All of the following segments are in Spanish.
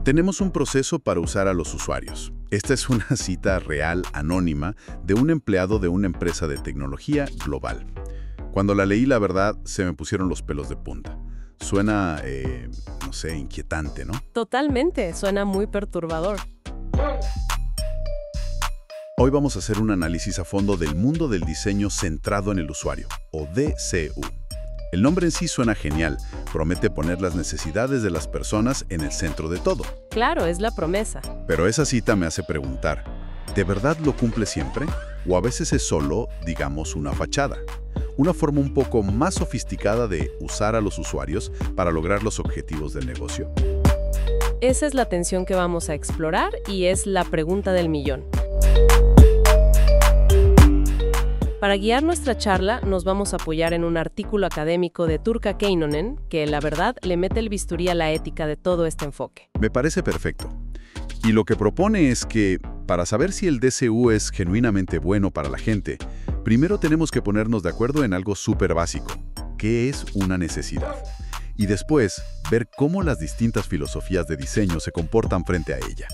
Tenemos un proceso para usar a los usuarios. Esta es una cita real, anónima, de un empleado de una empresa de tecnología global. Cuando la leí, la verdad, se me pusieron los pelos de punta. Suena, no sé, inquietante, ¿no? Totalmente, suena muy perturbador. Hoy vamos a hacer un análisis a fondo del mundo del diseño centrado en el usuario, o DCU. El nombre en sí suena genial, promete poner las necesidades de las personas en el centro de todo. Claro, es la promesa. Pero esa cita me hace preguntar, ¿de verdad lo cumple siempre? ¿O a veces es solo, digamos, una fachada? Una forma un poco más sofisticada de usar a los usuarios para lograr los objetivos del negocio. Esa es la tensión que vamos a explorar y es la pregunta del millón. Para guiar nuestra charla, nos vamos a apoyar en un artículo académico de Turkka Keinonen, que la verdad le mete el bisturí a la ética de todo este enfoque. Me parece perfecto. Y lo que propone es que, para saber si el DCU es genuinamente bueno para la gente, primero tenemos que ponernos de acuerdo en algo súper básico, ¿qué es una necesidad? Y después, ver cómo las distintas filosofías de diseño se comportan frente a ella.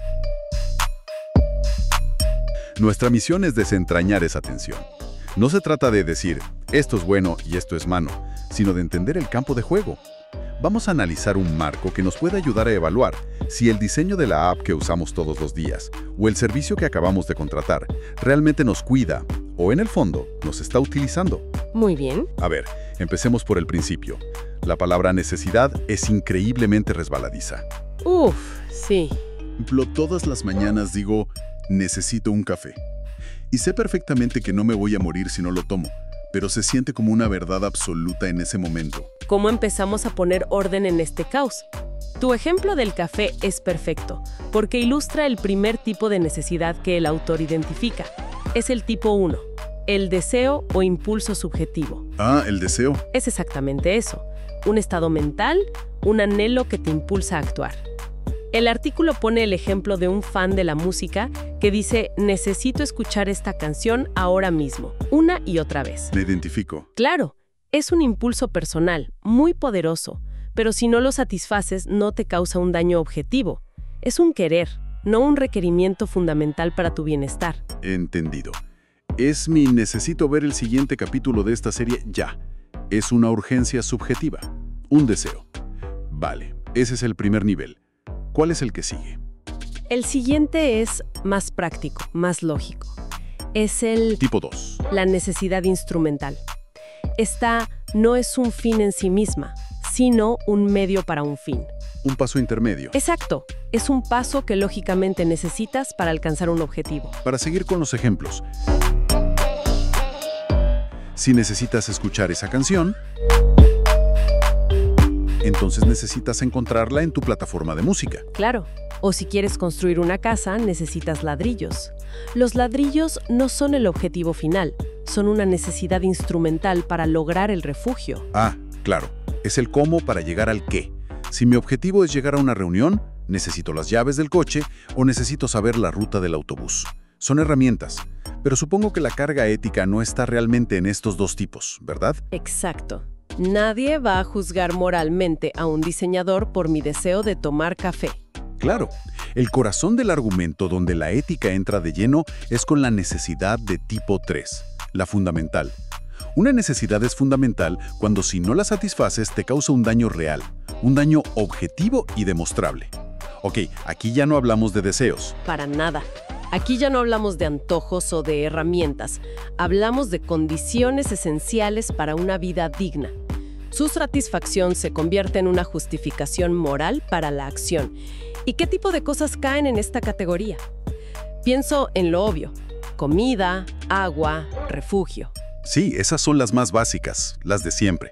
Nuestra misión es desentrañar esa tensión. No se trata de decir, esto es bueno y esto es malo, sino de entender el campo de juego. Vamos a analizar un marco que nos puede ayudar a evaluar si el diseño de la app que usamos todos los días o el servicio que acabamos de contratar realmente nos cuida o, en el fondo, nos está utilizando. Muy bien. A ver, empecemos por el principio. La palabra necesidad es increíblemente resbaladiza. Uf, sí. Por ejemplo, todas las mañanas digo, necesito un café. Y sé perfectamente que no me voy a morir si no lo tomo, pero se siente como una verdad absoluta en ese momento. ¿Cómo empezamos a poner orden en este caos? Tu ejemplo del café es perfecto, porque ilustra el primer tipo de necesidad que el autor identifica. Es el tipo 1, el deseo o impulso subjetivo. Ah, el deseo. Es exactamente eso, un estado mental, un anhelo que te impulsa a actuar. El artículo pone el ejemplo de un fan de la música que dice, necesito escuchar esta canción ahora mismo, una y otra vez. Me identifico. Claro, es un impulso personal, muy poderoso, pero si no lo satisfaces no te causa un daño objetivo. Es un querer, no un requerimiento fundamental para tu bienestar. Entendido. Es mi necesito ver el siguiente capítulo de esta serie ya. Es una urgencia subjetiva, un deseo. Vale, ese es el primer nivel. ¿Cuál es el que sigue? El siguiente es más práctico, más lógico. Es el Tipo 2. La necesidad instrumental. Esta no es un fin en sí misma, sino un medio para un fin. Un paso intermedio. Exacto, es un paso que lógicamente necesitas para alcanzar un objetivo. Para seguir con los ejemplos. Si necesitas escuchar esa canción, entonces necesitas encontrarla en tu plataforma de música. Claro. O si quieres construir una casa, necesitas ladrillos. Los ladrillos no son el objetivo final, son una necesidad instrumental para lograr el refugio. Ah, claro. Es el cómo para llegar al qué. Si mi objetivo es llegar a una reunión, necesito las llaves del coche o necesito saber la ruta del autobús. Son herramientas, pero supongo que la carga ética no está realmente en estos dos tipos, ¿verdad? Exacto. Nadie va a juzgar moralmente a un diseñador por mi deseo de tomar café. Claro, el corazón del argumento donde la ética entra de lleno es con la necesidad de tipo 3, la fundamental. Una necesidad es fundamental cuando si no la satisfaces te causa un daño real, un daño objetivo y demostrable. Ok, aquí ya no hablamos de deseos. Para nada. Aquí ya no hablamos de antojos o de herramientas. Hablamos de condiciones esenciales para una vida digna. Su satisfacción se convierte en una justificación moral para la acción. ¿Y qué tipo de cosas caen en esta categoría? Pienso en lo obvio: comida, agua, refugio. Sí, esas son las más básicas, las de siempre.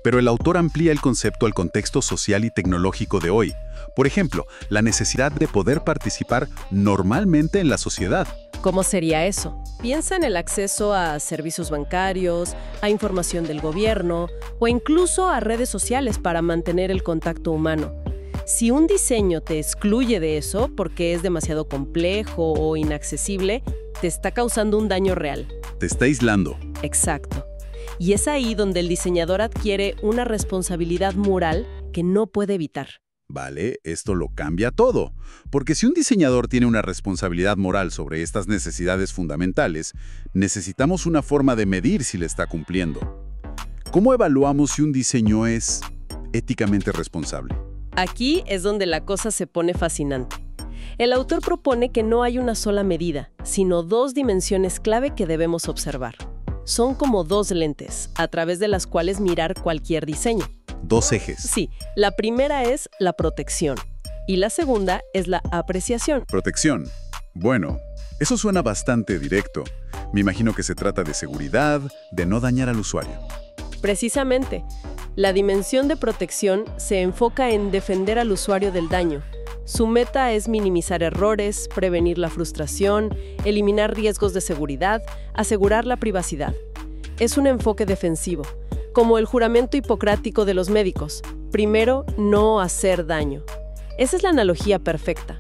Pero el autor amplía el concepto al contexto social y tecnológico de hoy. Por ejemplo, la necesidad de poder participar normalmente en la sociedad. ¿Cómo sería eso? Piensa en el acceso a servicios bancarios, a información del gobierno o incluso a redes sociales para mantener el contacto humano. Si un diseño te excluye de eso porque es demasiado complejo o inaccesible, te está causando un daño real. Te está aislando. Exacto. Y es ahí donde el diseñador adquiere una responsabilidad moral que no puede evitar. Vale, esto lo cambia todo, porque si un diseñador tiene una responsabilidad moral sobre estas necesidades fundamentales, necesitamos una forma de medir si le está cumpliendo. ¿Cómo evaluamos si un diseño es éticamente responsable? Aquí es donde la cosa se pone fascinante. El autor propone que no hay una sola medida, sino dos dimensiones clave que debemos observar. Son como dos lentes, a través de las cuales mirar cualquier diseño. Dos ejes. Sí, la primera es la protección y la segunda es la apreciación. Protección. Bueno, eso suena bastante directo. Me imagino que se trata de seguridad, de no dañar al usuario. Precisamente, la dimensión de protección se enfoca en defender al usuario del daño. Su meta es minimizar errores, prevenir la frustración, eliminar riesgos de seguridad, asegurar la privacidad. Es un enfoque defensivo, como el juramento hipocrático de los médicos. Primero, no hacer daño. Esa es la analogía perfecta.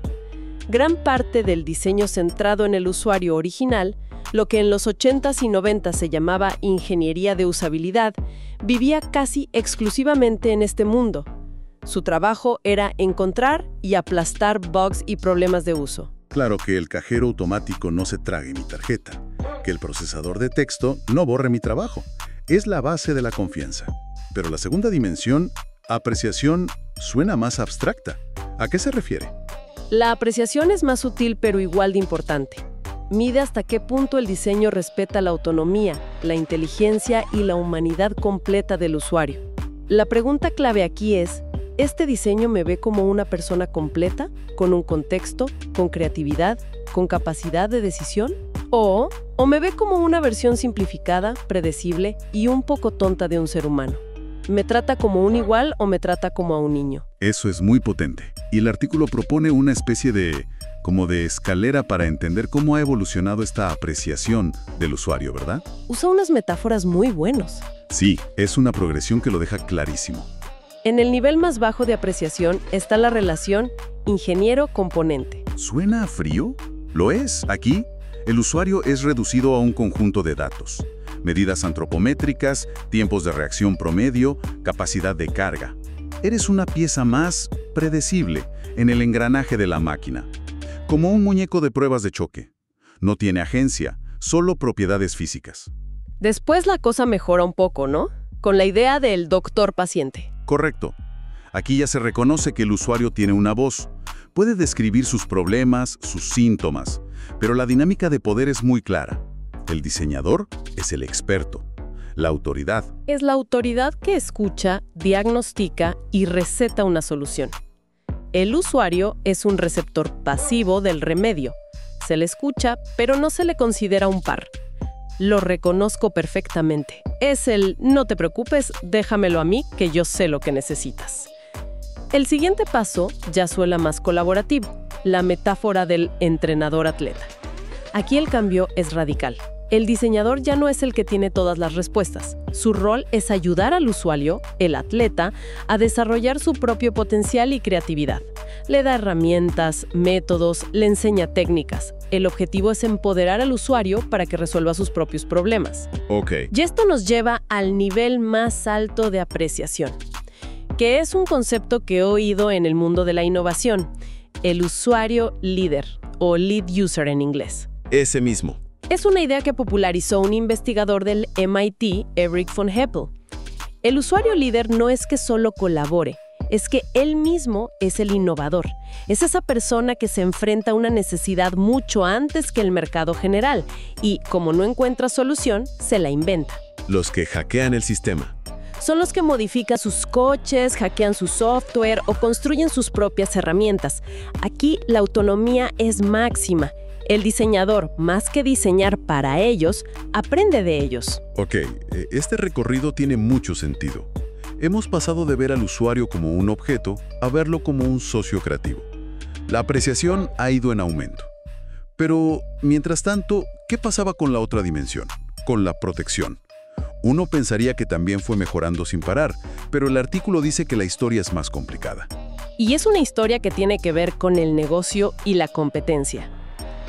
Gran parte del diseño centrado en el usuario original, lo que en los 80s y 90s se llamaba ingeniería de usabilidad, vivía casi exclusivamente en este mundo. Su trabajo era encontrar y aplastar bugs y problemas de uso. Claro, que el cajero automático no se trague mi tarjeta, que el procesador de texto no borre mi trabajo. Es la base de la confianza. Pero la segunda dimensión, apreciación, suena más abstracta. ¿A qué se refiere? La apreciación es más sutil pero igual de importante. Mide hasta qué punto el diseño respeta la autonomía, la inteligencia y la humanidad completa del usuario. La pregunta clave aquí es, ¿este diseño me ve como una persona completa, con un contexto, con creatividad, con capacidad de decisión? ¿O me ve como una versión simplificada, predecible y un poco tonta de un ser humano? ¿Me trata como un igual o me trata como a un niño? Eso es muy potente. Y el artículo propone una especie de escalera para entender cómo ha evolucionado esta apreciación del usuario, ¿verdad? Usa unas metáforas muy buenas. Sí, es una progresión que lo deja clarísimo. En el nivel más bajo de apreciación está la relación ingeniero-componente. ¿Suena frío? Lo es. Aquí, el usuario es reducido a un conjunto de datos. Medidas antropométricas, tiempos de reacción promedio, capacidad de carga. Eres una pieza más predecible en el engranaje de la máquina. Como un muñeco de pruebas de choque. No tiene agencia, solo propiedades físicas. Después la cosa mejora un poco, ¿no? Con la idea del doctor-paciente. Correcto. Aquí ya se reconoce que el usuario tiene una voz. Puede describir sus problemas, sus síntomas, pero la dinámica de poder es muy clara. El diseñador es el experto, la autoridad. Es la autoridad que escucha, diagnostica y receta una solución. El usuario es un receptor pasivo del remedio. Se le escucha, pero no se le considera un par. Lo reconozco perfectamente. Es el no te preocupes, déjamelo a mí, que yo sé lo que necesitas. El siguiente paso ya suena más colaborativo, la metáfora del entrenador-atleta. Aquí el cambio es radical. El diseñador ya no es el que tiene todas las respuestas. Su rol es ayudar al usuario, el atleta, a desarrollar su propio potencial y creatividad. Le da herramientas, métodos, le enseña técnicas. El objetivo es empoderar al usuario para que resuelva sus propios problemas. Ok. Y esto nos lleva al nivel más alto de apreciación, que es un concepto que he oído en el mundo de la innovación, el usuario líder, o lead user en inglés. Ese mismo. Es una idea que popularizó un investigador del MIT, Eric von Heppel. El usuario líder no es que solo colabore, es que él mismo es el innovador. Es esa persona que se enfrenta a una necesidad mucho antes que el mercado general y, como no encuentra solución, se la inventa. Los que hackean el sistema. Son los que modifican sus coches, hackean su software o construyen sus propias herramientas. Aquí la autonomía es máxima. El diseñador, más que diseñar para ellos, aprende de ellos. Ok, este recorrido tiene mucho sentido. Hemos pasado de ver al usuario como un objeto a verlo como un socio creativo. La apreciación ha ido en aumento. Pero, mientras tanto, ¿qué pasaba con la otra dimensión? Con la protección. Uno pensaría que también fue mejorando sin parar, pero el artículo dice que la historia es más complicada. Y es una historia que tiene que ver con el negocio y la competencia.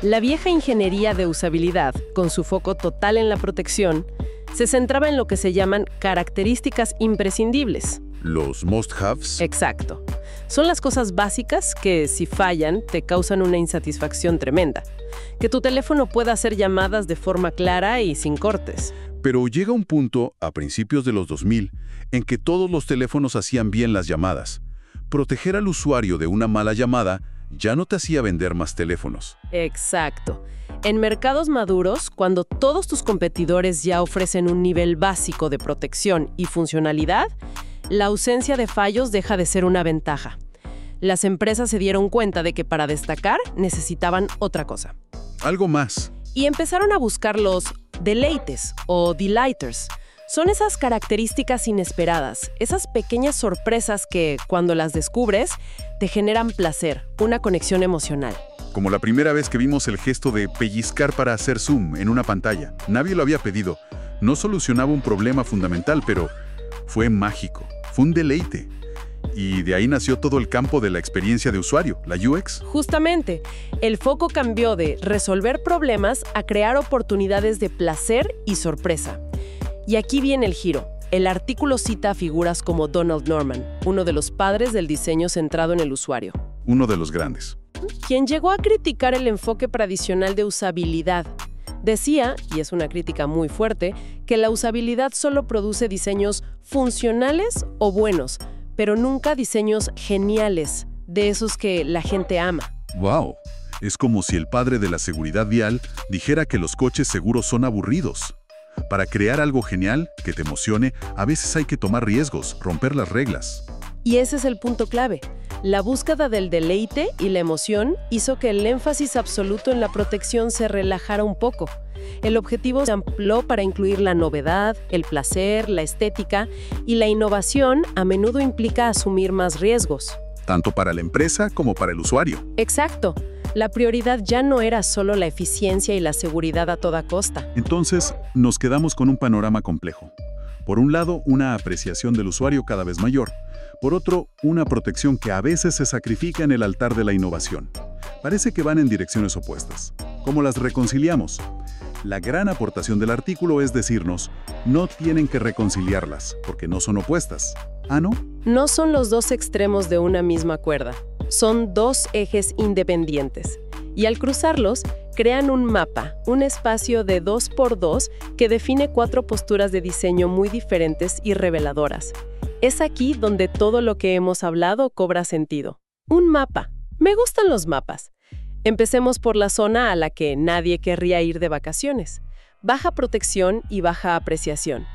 La vieja ingeniería de usabilidad, con su foco total en la protección, se centraba en lo que se llaman características imprescindibles. ¿Los must-haves? Exacto. Son las cosas básicas que, si fallan, te causan una insatisfacción tremenda. Que tu teléfono pueda hacer llamadas de forma clara y sin cortes. Pero llega un punto, a principios de los 2000, en que todos los teléfonos hacían bien las llamadas. Proteger al usuario de una mala llamada ya no te hacía vender más teléfonos. Exacto. En mercados maduros, cuando todos tus competidores ya ofrecen un nivel básico de protección y funcionalidad, la ausencia de fallos deja de ser una ventaja. Las empresas se dieron cuenta de que para destacar necesitaban otra cosa. Algo más. Y empezaron a buscar los deleites o delighters. Son esas características inesperadas, esas pequeñas sorpresas que, cuando las descubres, te generan placer, una conexión emocional. Como la primera vez que vimos el gesto de pellizcar para hacer zoom en una pantalla. Nadie lo había pedido. No solucionaba un problema fundamental, pero fue mágico. Fue un deleite. Y de ahí nació todo el campo de la experiencia de usuario, la UX. Justamente, el foco cambió de resolver problemas a crear oportunidades de placer y sorpresa. Y aquí viene el giro. El artículo cita a figuras como Donald Norman, uno de los padres del diseño centrado en el usuario. Uno de los grandes. Quien llegó a criticar el enfoque tradicional de usabilidad. Decía, y es una crítica muy fuerte, que la usabilidad solo produce diseños funcionales o buenos, pero nunca diseños geniales, de esos que la gente ama. ¡Wow! Es como si el padre de la seguridad vial dijera que los coches seguros son aburridos. Para crear algo genial, que te emocione, a veces hay que tomar riesgos, romper las reglas. Y ese es el punto clave. La búsqueda del deleite y la emoción hizo que el énfasis absoluto en la protección se relajara un poco. El objetivo se amplió para incluir la novedad, el placer, la estética, y la innovación a menudo implica asumir más riesgos. Tanto para la empresa como para el usuario. Exacto. La prioridad ya no era solo la eficiencia y la seguridad a toda costa. Entonces, nos quedamos con un panorama complejo. Por un lado, una apreciación del usuario cada vez mayor. Por otro, una protección que a veces se sacrifica en el altar de la innovación. Parece que van en direcciones opuestas. ¿Cómo las reconciliamos? La gran aportación del artículo es decirnos, no tienen que reconciliarlas, porque no son opuestas. ¿Ah, no? No son los dos extremos de una misma cuerda. Son dos ejes independientes. Y al cruzarlos, crean un mapa, un espacio de 2x2 que define 4 posturas de diseño muy diferentes y reveladoras. Es aquí donde todo lo que hemos hablado cobra sentido. Un mapa. Me gustan los mapas. Empecemos por la zona a la que nadie querría ir de vacaciones. Baja protección y baja apreciación.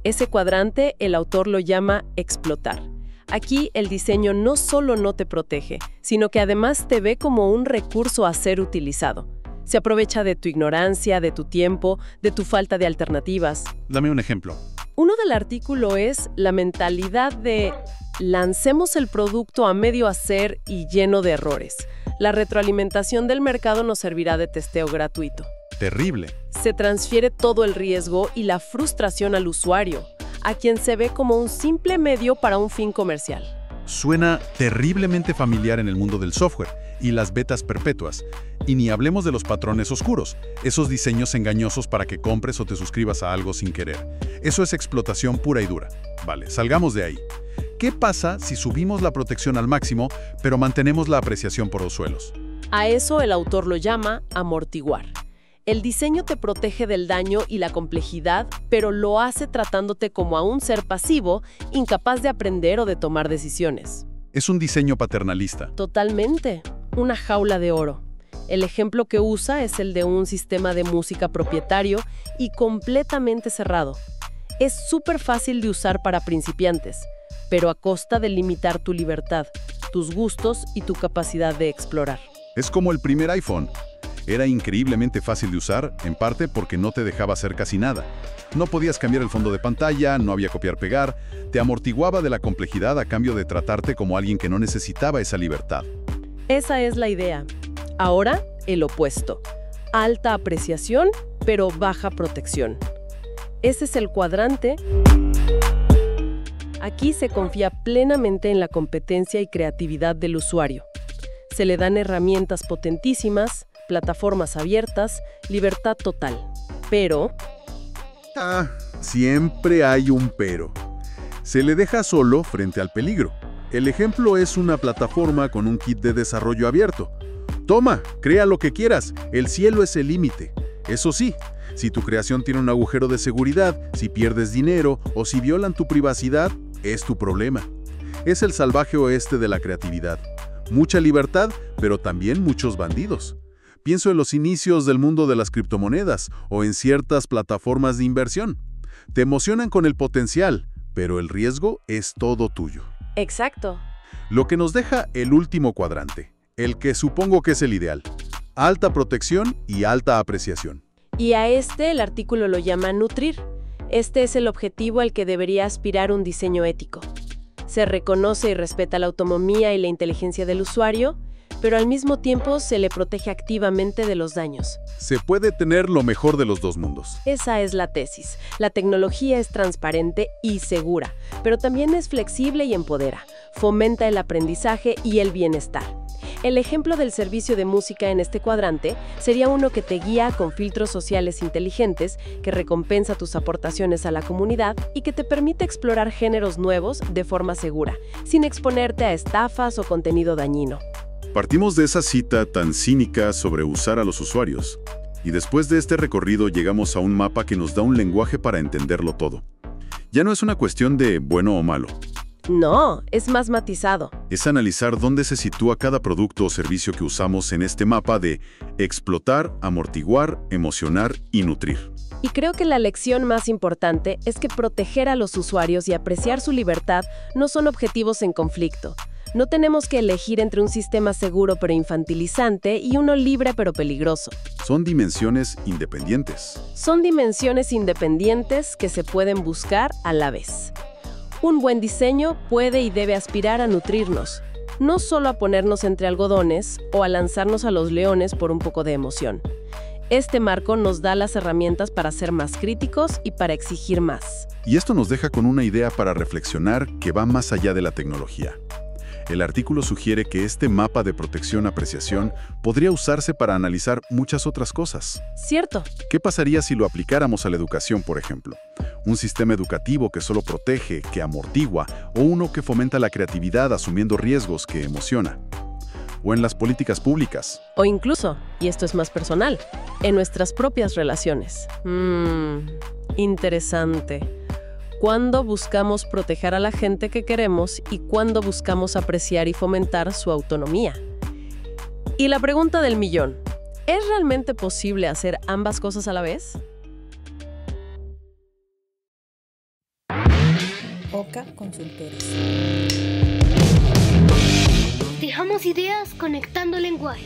Ese cuadrante el autor lo llama explotar. Aquí el diseño no solo no te protege, sino que además te ve como un recurso a ser utilizado. Se aprovecha de tu ignorancia, de tu tiempo, de tu falta de alternativas. Dame un ejemplo. Uno del artículo es la mentalidad de lancemos el producto a medio hacer y lleno de errores. La retroalimentación del mercado nos servirá de testeo gratuito. Terrible. Se transfiere todo el riesgo y la frustración al usuario, a quien se ve como un simple medio para un fin comercial. Suena terriblemente familiar en el mundo del software y las betas perpetuas. Y ni hablemos de los patrones oscuros, esos diseños engañosos para que compres o te suscribas a algo sin querer. Eso es explotación pura y dura. Vale, salgamos de ahí. ¿Qué pasa si subimos la protección al máximo, pero mantenemos la apreciación por los suelos? A eso el autor lo llama amortiguar. El diseño te protege del daño y la complejidad, pero lo hace tratándote como a un ser pasivo, incapaz de aprender o de tomar decisiones. Es un diseño paternalista. Totalmente. Una jaula de oro. El ejemplo que usa es el de un sistema de música propietario y completamente cerrado. Es súper fácil de usar para principiantes, pero a costa de limitar tu libertad, tus gustos y tu capacidad de explorar. Es como el primer iPhone. Era increíblemente fácil de usar, en parte porque no te dejaba hacer casi nada. No podías cambiar el fondo de pantalla, no había copiar-pegar, te amortiguaba de la complejidad a cambio de tratarte como alguien que no necesitaba esa libertad. Esa es la idea. Ahora, el opuesto. Alta apreciación, pero baja protección. Ese es el cuadrante. Aquí se confía plenamente en la competencia y creatividad del usuario. Se le dan herramientas potentísimas, plataformas abiertas, libertad total. Pero... siempre hay un pero. Se le deja solo frente al peligro. El ejemplo es una plataforma con un kit de desarrollo abierto. Toma, crea lo que quieras, el cielo es el límite. Eso sí, si tu creación tiene un agujero de seguridad, si pierdes dinero o si violan tu privacidad, es tu problema. Es el salvaje oeste de la creatividad. Mucha libertad, pero también muchos bandidos. Pienso en los inicios del mundo de las criptomonedas o en ciertas plataformas de inversión. Te emocionan con el potencial, pero el riesgo es todo tuyo. Exacto. Lo que nos deja el último cuadrante, el que supongo que es el ideal. Alta protección y alta apreciación. Y a este el artículo lo llama nutrir. Este es el objetivo al que debería aspirar un diseño ético. Se reconoce y respeta la autonomía y la inteligencia del usuario, pero al mismo tiempo se le protege activamente de los daños. Se puede tener lo mejor de los dos mundos. Esa es la tesis. La tecnología es transparente y segura, pero también es flexible y empodera. Fomenta el aprendizaje y el bienestar. El ejemplo del servicio de música en este cuadrante sería uno que te guía con filtros sociales inteligentes, que recompensa tus aportaciones a la comunidad y que te permite explorar géneros nuevos de forma segura, sin exponerte a estafas o contenido dañino. Partimos de esa cita tan cínica sobre usar a los usuarios, y después de este recorrido llegamos a un mapa que nos da un lenguaje para entenderlo todo. Ya no es una cuestión de bueno o malo. No, es más matizado. Es analizar dónde se sitúa cada producto o servicio que usamos en este mapa de explotar, amortiguar, emocionar y nutrir. Y creo que la lección más importante es que proteger a los usuarios y apreciar su libertad no son objetivos en conflicto. No tenemos que elegir entre un sistema seguro pero infantilizante y uno libre pero peligroso. Son dimensiones independientes. Son dimensiones independientes que se pueden buscar a la vez. Un buen diseño puede y debe aspirar a nutrirnos, no solo a ponernos entre algodones o a lanzarnos a los leones por un poco de emoción. Este marco nos da las herramientas para ser más críticos y para exigir más. Y esto nos deja con una idea para reflexionar que va más allá de la tecnología. El artículo sugiere que este mapa de protección-apreciación podría usarse para analizar muchas otras cosas. Cierto. ¿Qué pasaría si lo aplicáramos a la educación, por ejemplo? Un sistema educativo que solo protege, que amortigua, o uno que fomenta la creatividad asumiendo riesgos que emociona. O en las políticas públicas. O incluso, y esto es más personal, en nuestras propias relaciones. Interesante. ¿Cuándo buscamos proteger a la gente que queremos y cuándo buscamos apreciar y fomentar su autonomía? Y la pregunta del millón, ¿es realmente posible hacer ambas cosas a la vez? OCA Consultores. Dejamos ideas conectando lenguajes.